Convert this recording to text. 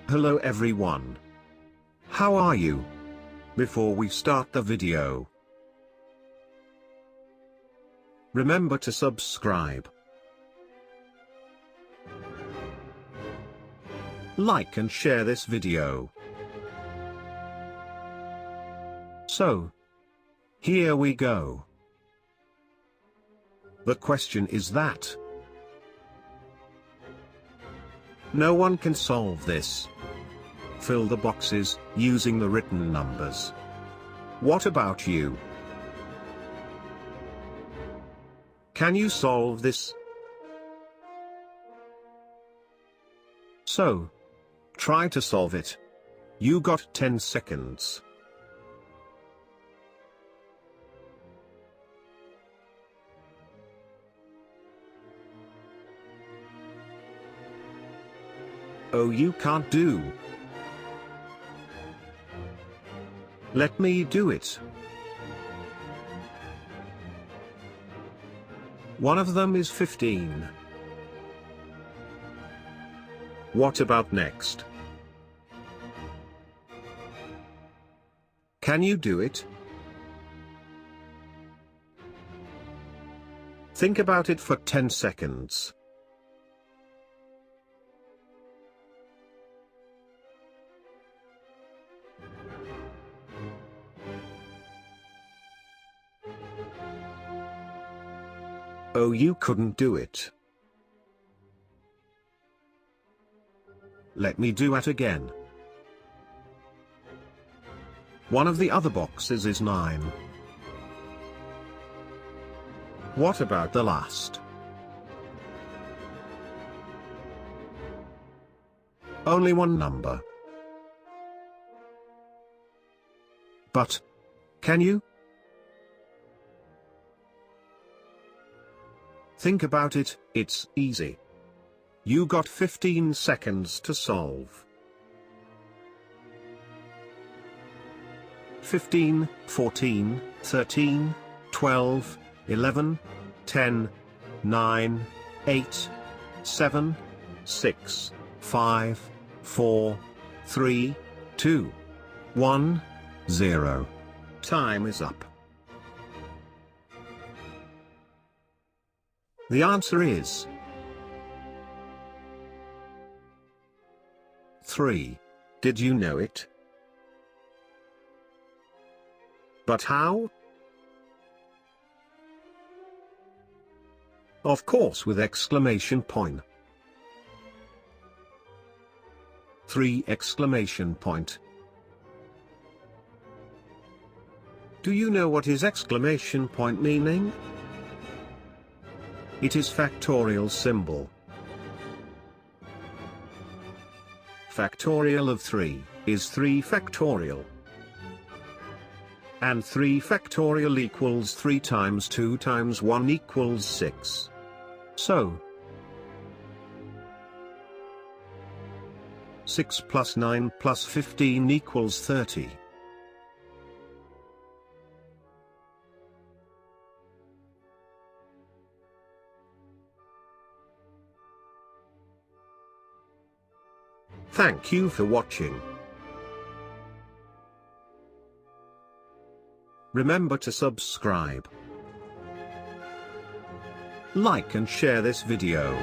Hello everyone. How are you? Before we start the video, remember to subscribe, like and share this video. So, here we go. The question is that no one can solve this. Fill the boxes using the written numbers. What about you? Can you solve this? So, try to solve it. You got 10 seconds. Oh, you can't do. Let me do it. One of them is 15. What about next? Can you do it? Think about it for 10 seconds. Oh, you couldn't do it. Let me do it again. One of the other boxes is 9. What about the last? Only one number. But, can you? Think about it, it's easy. You got 15 seconds to solve. 15, 14, 13, 12, 11, 10, 9, 8, 7, 6, 5, 4, 3, 2, 1, 0. Time is up. The answer is 3. Did you know it? But how? Of course, with exclamation point. 3 exclamation point. Do you know what is exclamation point meaning? It is factorial symbol. Factorial of 3 is 3 factorial. And 3 factorial equals 3 times 2 times 1 equals 6. So, 6 plus 9 plus 15 equals 30. Thank you for watching. Remember to subscribe, like and share this video.